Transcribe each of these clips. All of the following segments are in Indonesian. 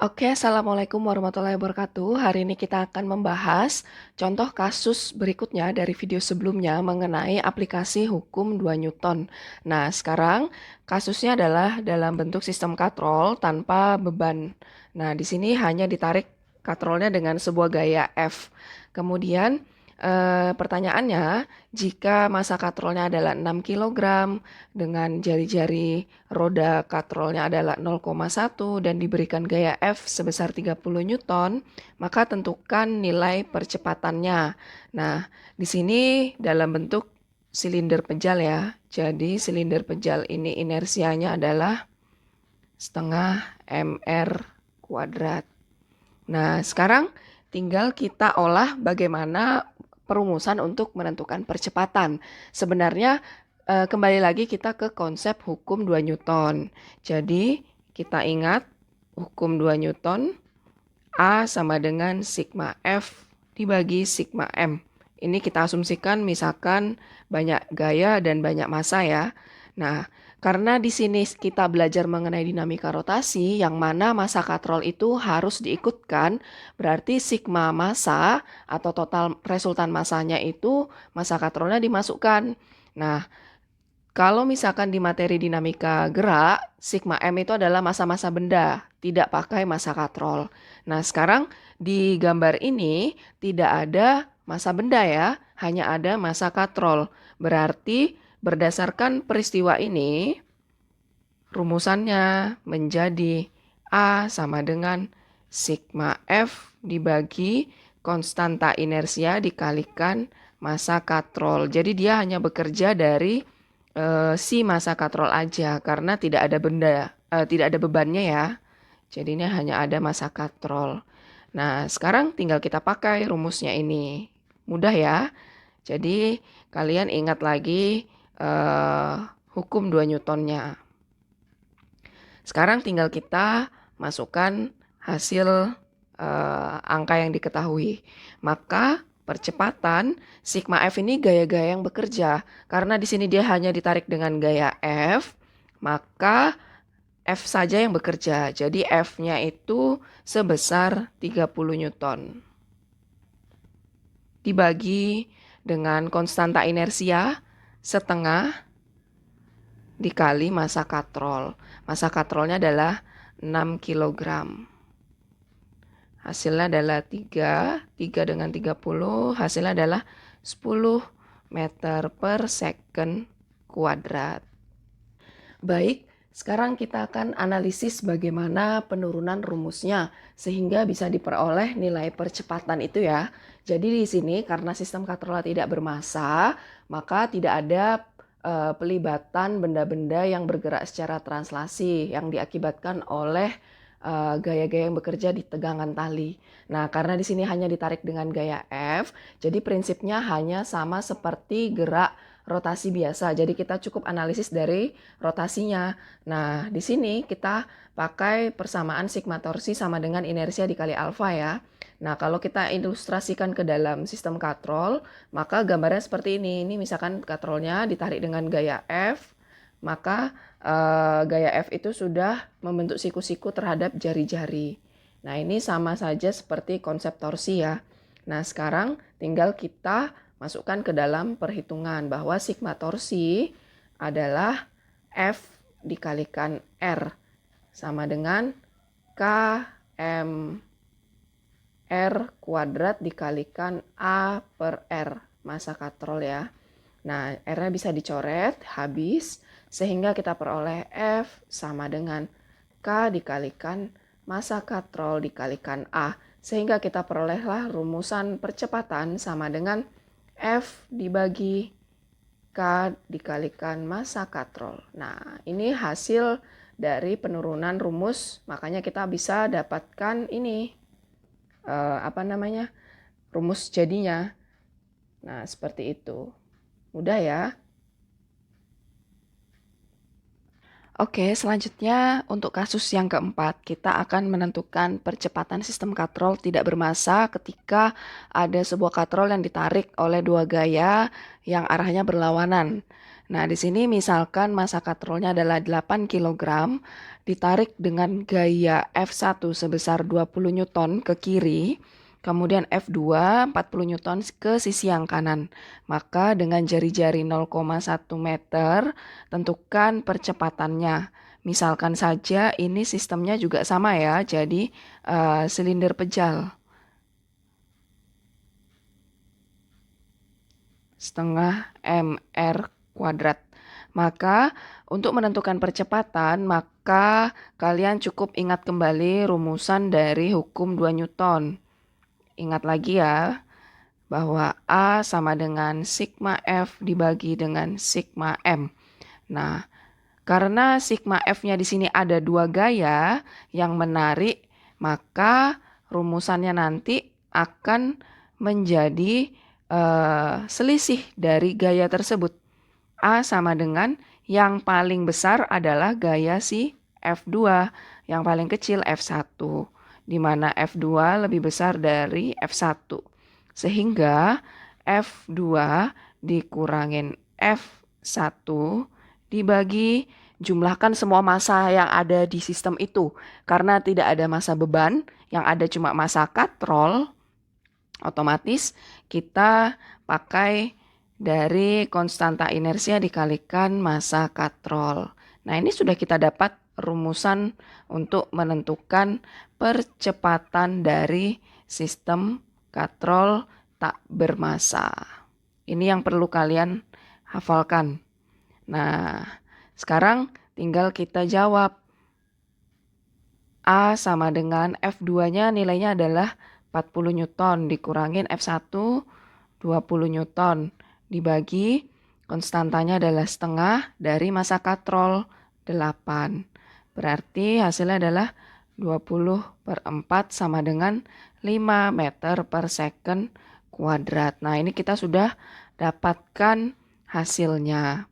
Oke, Assalamualaikum warahmatullahi wabarakatuh. Hari ini kita akan membahas contoh kasus berikutnya dari video sebelumnya mengenai aplikasi hukum 2 Newton. Nah, sekarang kasusnya adalah dalam bentuk sistem katrol tanpa beban. Nah, di sini hanya ditarik katrolnya dengan sebuah gaya F. Kemudian pertanyaannya, jika massa katrolnya adalah 6 kg dengan jari-jari roda katrolnya adalah 0,1 dan diberikan gaya F sebesar 30 Newton, maka tentukan nilai percepatannya. Nah, di sini dalam bentuk silinder pejal ya. Jadi silinder pejal ini inersianya adalah setengah mr kuadrat. Nah, sekarang tinggal kita olah bagaimana perumusan untuk menentukan percepatan. Sebenarnya kembali lagi kita ke konsep hukum 2 Newton. Jadi kita ingat hukum 2 Newton, A sama dengan sigma F dibagi sigma M. Ini kita asumsikan misalkan banyak gaya dan banyak massa ya. Nah, karena di sini kita belajar mengenai dinamika rotasi, yang mana massa katrol itu harus diikutkan, berarti sigma massa atau total resultan massanya itu massa katrolnya dimasukkan. Nah, kalau misalkan di materi dinamika gerak, sigma M itu adalah massa-massa benda, tidak pakai massa katrol. Nah, sekarang di gambar ini tidak ada massa benda ya, hanya ada massa katrol. Berarti berdasarkan peristiwa ini, rumusannya menjadi A sama dengan sigma F dibagi konstanta inersia dikalikan massa katrol. Jadi dia hanya bekerja dari si massa katrol aja karena tidak ada bebannya ya. Jadinya hanya ada massa katrol. Nah, sekarang tinggal kita pakai rumusnya ini. Mudah ya. Jadi kalian ingat lagi hukum 2 Newtonnya. Sekarang tinggal kita masukkan hasil angka yang diketahui. Maka percepatan sigma F ini gaya-gaya yang bekerja. Karena di sini dia hanya ditarik dengan gaya F, maka F saja yang bekerja. Jadi F-nya itu sebesar 30 Newton. Dibagi dengan konstanta inersia setengah dikali massa katrol. Massa katrolnya adalah 6 kg. Hasilnya adalah 3 dengan 30, hasilnya adalah 10 meter per second kuadrat. Baik, sekarang kita akan analisis bagaimana penurunan rumusnya sehingga bisa diperoleh nilai percepatan itu ya. Jadi di sini karena sistem katrol tidak bermassa, maka tidak ada pelibatan benda-benda yang bergerak secara translasi yang diakibatkan oleh gaya-gaya yang bekerja di tegangan tali. Nah, karena di sini hanya ditarik dengan gaya F, jadi prinsipnya hanya sama seperti gerak rotasi biasa. Jadi kita cukup analisis dari rotasinya. Nah, di sini kita pakai persamaan sigma torsi sama dengan inersia dikali alfa ya. Nah, kalau kita ilustrasikan ke dalam sistem katrol, maka gambarnya seperti ini. Ini misalkan katrolnya ditarik dengan gaya F, maka gaya F itu sudah membentuk siku-siku terhadap jari-jari. Nah, ini sama saja seperti konsep torsi ya. Nah, sekarang tinggal kita masukkan ke dalam perhitungan bahwa sigma torsi adalah F dikalikan R sama dengan KM R kuadrat dikalikan A per R, massa katrol ya. Nah, R-nya bisa dicoret, habis, sehingga kita peroleh F sama dengan K dikalikan massa katrol dikalikan A. Sehingga kita perolehlah rumusan percepatan sama dengan F dibagi K dikalikan massa katrol. Nah, ini hasil dari penurunan rumus, makanya kita bisa dapatkan ini, rumus jadinya. Nah, seperti itu. Mudah ya. Oke, selanjutnya untuk kasus yang keempat, kita akan menentukan percepatan sistem katrol tidak bermassa ketika ada sebuah katrol yang ditarik oleh dua gaya yang arahnya berlawanan. Nah, di sini misalkan massa katrolnya adalah 8 kg, ditarik dengan gaya F1 sebesar 20 Newton ke kiri, kemudian F2 40 Newton ke sisi yang kanan. Maka dengan jari-jari 0,1 meter, tentukan percepatannya. Misalkan saja ini sistemnya juga sama ya, jadi silinder pejal. Setengah mr kuadrat. Maka untuk menentukan percepatan, maka kalian cukup ingat kembali rumusan dari hukum 2 Newton. Ingat lagi ya, bahwa A sama dengan sigma F dibagi dengan sigma M. Nah, karena sigma F-nya di sini ada 2 gaya yang menarik, maka rumusannya nanti akan menjadi selisih dari gaya tersebut. A sama dengan yang paling besar adalah gaya si F2, yang paling kecil F1, di mana F2 lebih besar dari F1. Sehingga F2 dikurangin F1 dibagi jumlahkan semua massa yang ada di sistem itu. Karena tidak ada massa beban, yang ada cuma massa katrol, otomatis kita pakai dari konstanta inersia dikalikan massa katrol. Nah, ini sudah kita dapat rumusan untuk menentukan percepatan dari sistem katrol tak bermassa. Ini yang perlu kalian hafalkan. Nah, sekarang tinggal kita jawab. A sama dengan F2-nya nilainya adalah 40 Newton dikurangin F1 20 Newton dibagi konstantanya adalah setengah dari massa katrol 8. Berarti hasilnya adalah 20/4 sama dengan 5 meter per second kuadrat. Nah, ini kita sudah dapatkan hasilnya.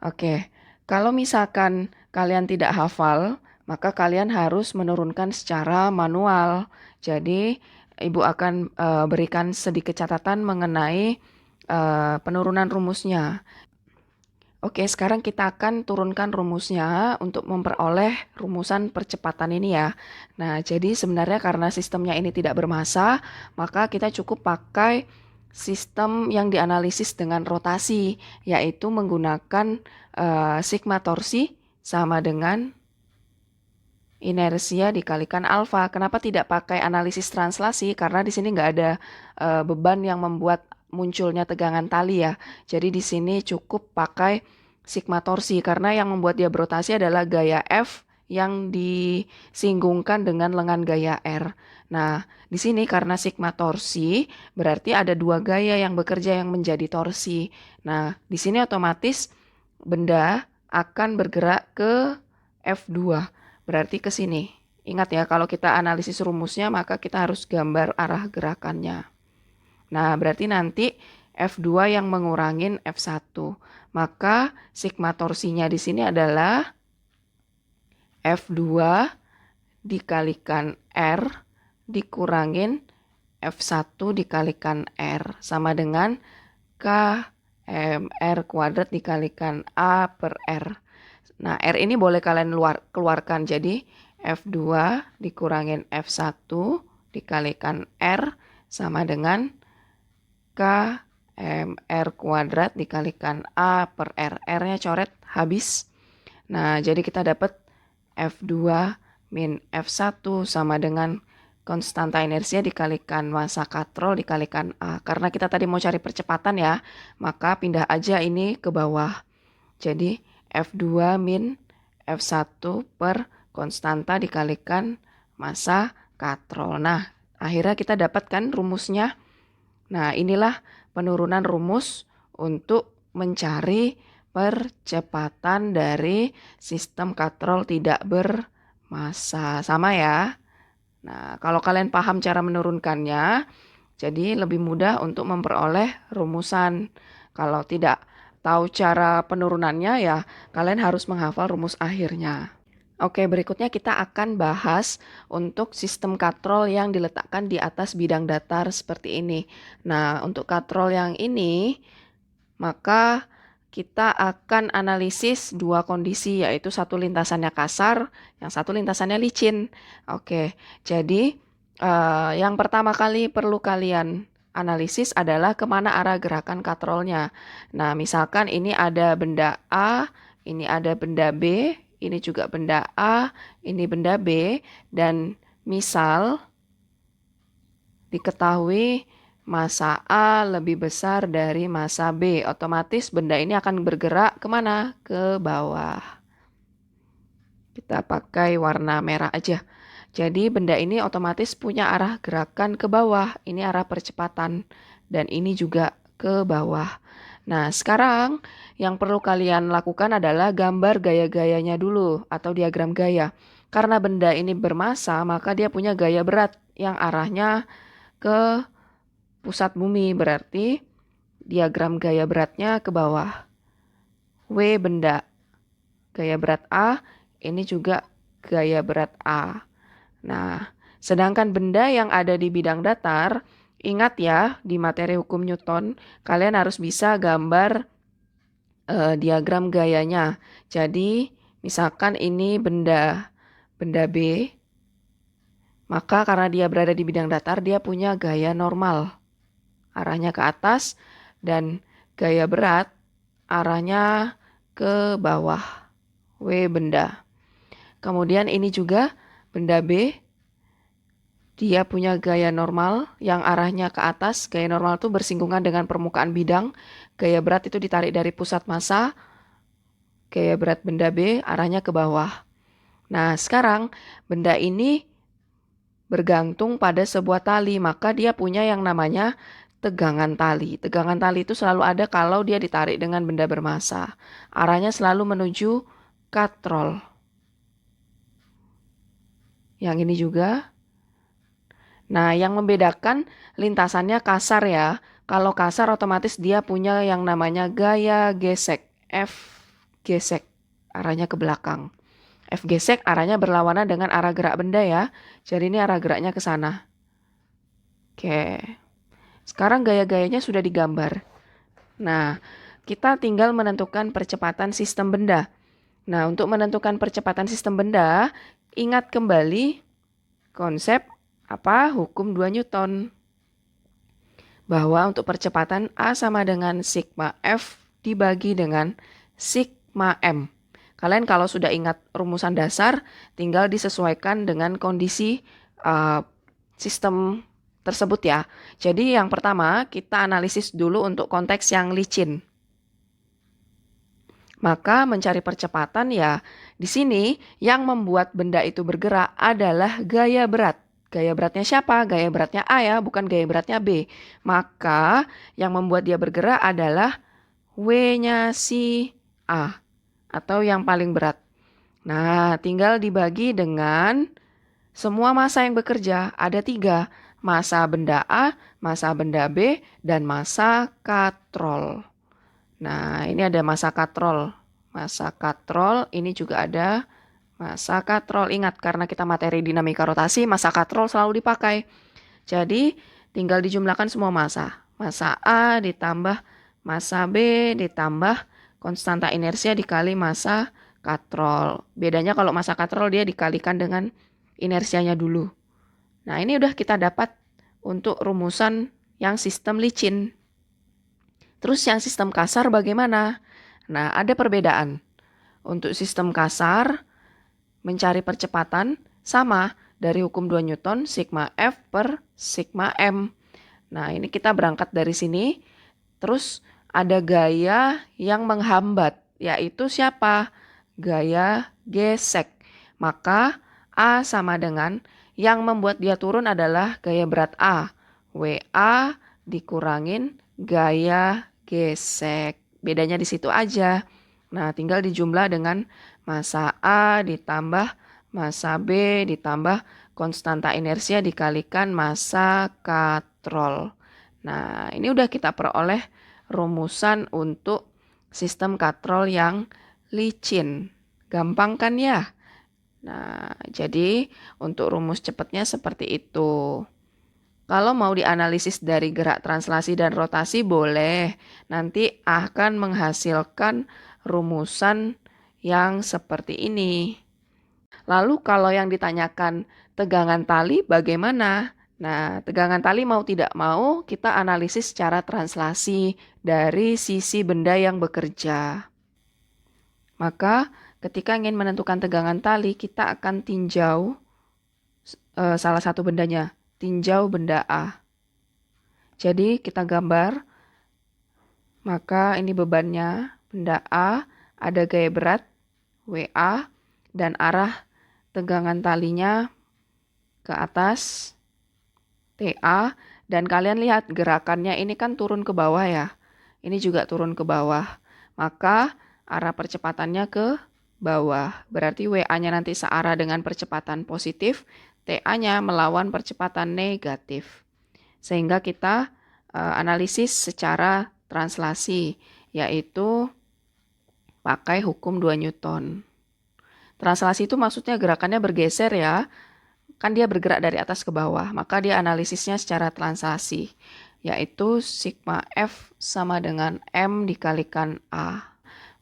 Oke, kalau misalkan kalian tidak hafal, maka kalian harus menurunkan secara manual. Jadi, Ibu akan berikan sedikit catatan mengenai penurunan rumusnya. Oke, sekarang kita akan turunkan rumusnya untuk memperoleh rumusan percepatan ini ya. Nah, jadi sebenarnya karena sistemnya ini tidak bermassa, maka kita cukup pakai sistem yang dianalisis dengan rotasi, yaitu menggunakan sigma torsi sama dengan inersia dikalikan alfa. Kenapa tidak pakai analisis translasi? Karena di sini nggak ada beban yang membuat munculnya tegangan tali ya. Jadi di sini cukup pakai sigma torsi karena yang membuat dia berotasi adalah gaya F yang disinggungkan dengan lengan gaya R. Nah, di sini karena sigma torsi berarti ada 2 gaya yang bekerja yang menjadi torsi. Nah, di sini otomatis benda akan bergerak ke F2. Berarti ke sini. Ingat ya, kalau kita analisis rumusnya maka kita harus gambar arah gerakannya. Nah, berarti nanti F2 yang mengurangin F1. Maka sigma torsinya di sini adalah F2 dikalikan R dikurangin F1 dikalikan R sama dengan KMR kuadrat dikalikan A per R. Nah, R ini boleh kalian keluarkan. Jadi F2 dikurangin F1 dikalikan R sama dengan KMR kuadrat dikalikan A per R. R-nya coret habis. Nah, jadi kita dapat F2 min F1 sama dengan konstanta inersia dikalikan massa katrol dikalikan A. Karena kita tadi mau cari percepatan ya, maka pindah aja ini ke bawah. Jadi F2 min F1 per konstanta dikalikan massa katrol. Nah, akhirnya kita dapatkan rumusnya. Nah, inilah penurunan rumus untuk mencari percepatan dari sistem katrol tidak bermassa. Sama ya. Nah, kalau kalian paham cara menurunkannya, jadi lebih mudah untuk memperoleh rumusan. Kalau tidak tahu cara penurunannya ya kalian harus menghafal rumus akhirnya. Oke, berikutnya kita akan bahas untuk sistem katrol yang diletakkan di atas bidang datar seperti ini. Nah, untuk katrol yang ini, maka kita akan analisis dua kondisi, yaitu satu lintasannya kasar, yang satu lintasannya licin. Oke, jadi yang pertama kali perlu kalian analisis adalah kemana arah gerakan katrolnya. Nah, misalkan ini ada benda A, ini ada benda B, ini juga benda A, ini benda B, dan misal diketahui massa A lebih besar dari massa B, otomatis benda ini akan bergerak kemana? Ke bawah. Kita pakai warna merah aja. Jadi benda ini otomatis punya arah gerakan ke bawah. Ini arah percepatan. Dan ini juga ke bawah. Nah, sekarang yang perlu kalian lakukan adalah gambar gaya-gayanya dulu atau diagram gaya. Karena benda ini bermassa, maka dia punya gaya berat yang arahnya ke pusat bumi, berarti diagram gaya beratnya ke bawah. W benda, gaya berat A, ini juga gaya berat A. Nah, sedangkan benda yang ada di bidang datar, ingat ya, di materi hukum Newton, kalian harus bisa gambar diagram gayanya. Jadi, misalkan ini benda B, maka karena dia berada di bidang datar, dia punya gaya normal. Arahnya ke atas, dan gaya berat arahnya ke bawah. W benda. Kemudian ini juga benda B, dia punya gaya normal yang arahnya ke atas. Gaya normal itu bersinggungan dengan permukaan bidang. Gaya berat itu ditarik dari pusat massa. Gaya berat benda B arahnya ke bawah. Nah, sekarang benda ini bergantung pada sebuah tali, maka dia punya yang namanya tegangan tali. Tegangan tali itu selalu ada kalau dia ditarik dengan benda bermassa. Arahnya selalu menuju katrol. Yang ini juga. Nah, yang membedakan lintasannya kasar ya. Kalau kasar otomatis dia punya yang namanya gaya gesek. F gesek, arahnya ke belakang. F gesek arahnya berlawanan dengan arah gerak benda ya. Jadi ini arah geraknya ke sana. Oke. Sekarang gaya-gayanya sudah digambar. Nah, kita tinggal menentukan percepatan sistem benda. Nah, untuk menentukan percepatan sistem benda, ingat kembali konsep hukum 2 Newton. Bahwa untuk percepatan A sama dengan sigma F dibagi dengan sigma M. Kalian kalau sudah ingat rumusan dasar, tinggal disesuaikan dengan kondisi sistem tersebut ya. Jadi yang pertama kita analisis dulu untuk konteks yang licin. Maka mencari percepatan ya di sini yang membuat benda itu bergerak adalah gaya berat. Gaya beratnya siapa? Gaya beratnya A ya, bukan gaya beratnya B. Maka yang membuat dia bergerak adalah W-nya si A atau yang paling berat. Nah, tinggal dibagi dengan semua massa yang bekerja. Ada 3. Massa benda A, massa benda B, dan massa katrol. Nah, ini ada massa katrol. Massa katrol, ini juga ada massa katrol. Ingat, karena kita materi dinamika rotasi, massa katrol selalu dipakai. Jadi, tinggal dijumlahkan semua massa. Massa A ditambah massa B ditambah konstanta inersia dikali massa katrol. Bedanya kalau massa katrol dia dikalikan dengan inersianya dulu. Nah, ini udah kita dapat untuk rumusan yang sistem licin. Terus yang sistem kasar bagaimana? Nah, ada perbedaan. Untuk sistem kasar, mencari percepatan sama dari hukum 2 Newton, sigma F per sigma M. Nah, ini kita berangkat dari sini. Terus ada gaya yang menghambat, yaitu siapa? Gaya gesek. Maka A sama dengan yang membuat dia turun adalah gaya berat A. WA dikurangin gaya gesek. Bedanya di situ aja. Nah, tinggal dijumlah dengan massa A ditambah massa B ditambah konstanta inersia dikalikan massa katrol. Nah, ini udah kita peroleh rumusan untuk sistem katrol yang licin. Gampang kan ya? Nah, jadi untuk rumus cepatnya seperti itu. Kalau mau dianalisis dari gerak translasi dan rotasi boleh. Nanti akan menghasilkan rumusan yang seperti ini. Lalu kalau yang ditanyakan tegangan tali bagaimana? Nah, tegangan tali mau tidak mau kita analisis secara translasi dari sisi benda yang bekerja. Maka ketika ingin menentukan tegangan tali, kita akan tinjau salah satu bendanya, tinjau benda A. Jadi kita gambar, maka ini bebannya, benda A, ada gaya berat, WA, dan arah tegangan talinya ke atas, TA, dan kalian lihat gerakannya ini kan turun ke bawah ya. Ini juga turun ke bawah. Maka arah percepatannya ke bawah. Berarti WA-nya nanti searah dengan percepatan positif, TA-nya melawan percepatan negatif. Sehingga kita analisis secara translasi, yaitu pakai hukum 2 Newton. Translasi itu maksudnya gerakannya bergeser ya. Kan dia bergerak dari atas ke bawah, maka dia analisisnya secara translasi, yaitu sigma F sama dengan M dikalikan A.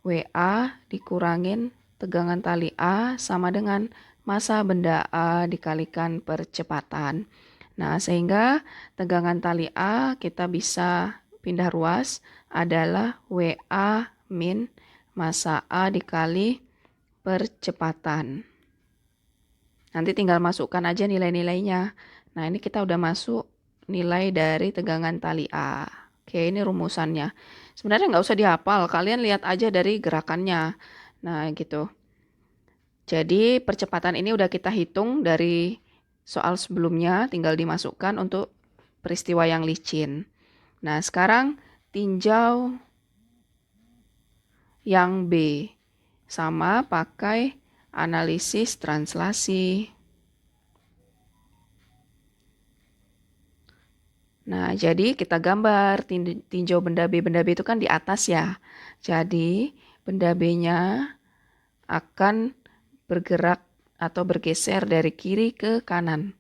WA dikurangin tegangan tali A sama dengan massa benda A dikalikan percepatan. Nah, sehingga tegangan tali A kita bisa pindah ruas adalah WA min massa A dikali percepatan. Nanti tinggal masukkan aja nilai-nilainya. Nah, ini kita udah masuk nilai dari tegangan tali A. Oke, ini rumusannya. Sebenarnya nggak usah dihafal, kalian lihat aja dari gerakannya. Nah, gitu. Jadi, percepatan ini udah kita hitung dari soal sebelumnya, tinggal dimasukkan untuk peristiwa yang licin. Nah, sekarang tinjau yang B. Sama pakai analisis translasi. Nah, jadi kita gambar tinjau benda B. Benda B itu kan di atas ya. Jadi, benda B-nya akan bergerak atau bergeser dari kiri ke kanan.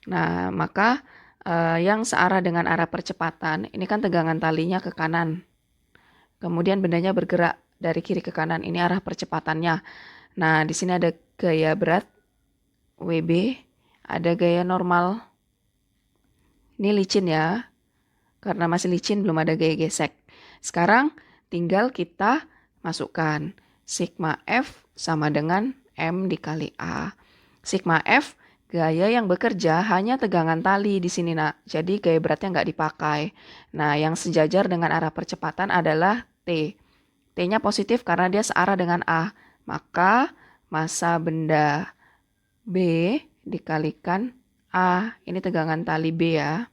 Nah, maka yang searah dengan arah percepatan, ini kan tegangan talinya ke kanan. Kemudian bendanya bergerak dari kiri ke kanan, ini arah percepatannya. Nah, di sini ada gaya berat WB, ada gaya normal. Ini licin ya, karena masih licin belum ada gaya gesek. Sekarang tinggal kita masukkan sigma F sama dengan M dikali A. Sigma F gaya yang bekerja hanya tegangan tali di sini nak, jadi gaya beratnya nggak dipakai. Nah, yang sejajar dengan arah percepatan adalah T. T-nya positif karena dia searah dengan A. Maka massa benda B dikalikan A. Ini tegangan tali B ya.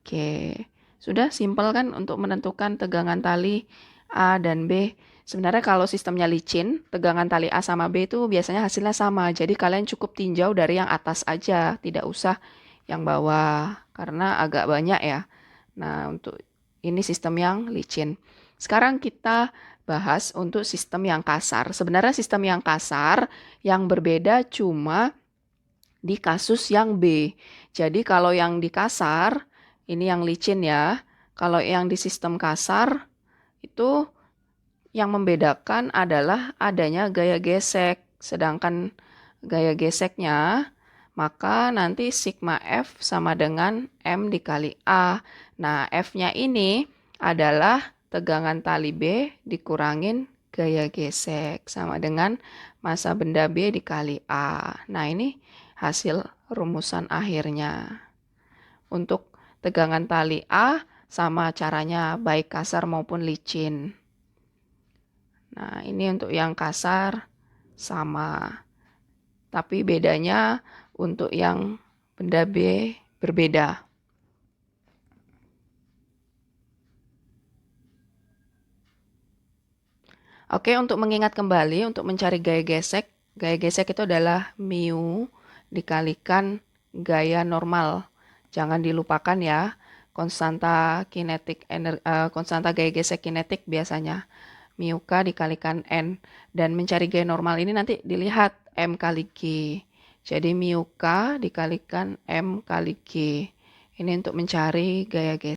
Oke, sudah simpel kan untuk menentukan tegangan tali A dan B. Sebenarnya kalau sistemnya licin, tegangan tali A sama B itu biasanya hasilnya sama. Jadi kalian cukup tinjau dari yang atas aja, tidak usah yang bawah karena agak banyak ya. Nah, untuk ini sistem yang licin. Sekarang kita bahas untuk sistem yang kasar. Sebenarnya sistem yang kasar yang berbeda cuma di kasus yang B. Jadi kalau yang di kasar, ini yang licin ya. Kalau yang di sistem kasar, itu yang membedakan adalah adanya gaya gesek. Sedangkan gaya geseknya, maka nanti sigma F sama dengan M dikali A. Nah, F-nya ini adalah tegangan tali B dikurangin gaya gesek sama dengan massa benda B dikali A. Nah, ini hasil rumusan akhirnya. Untuk tegangan tali A sama caranya baik kasar maupun licin. Nah, ini untuk yang kasar sama. Tapi bedanya untuk yang benda B berbeda. Oke, untuk mengingat kembali, untuk mencari gaya gesek itu adalah mu dikalikan gaya normal. Jangan dilupakan ya, konstanta gaya gesek kinetik biasanya. Mu K dikalikan N. Dan mencari gaya normal ini nanti dilihat M kali G. Jadi mu K dikalikan M kali G. Ini untuk mencari gaya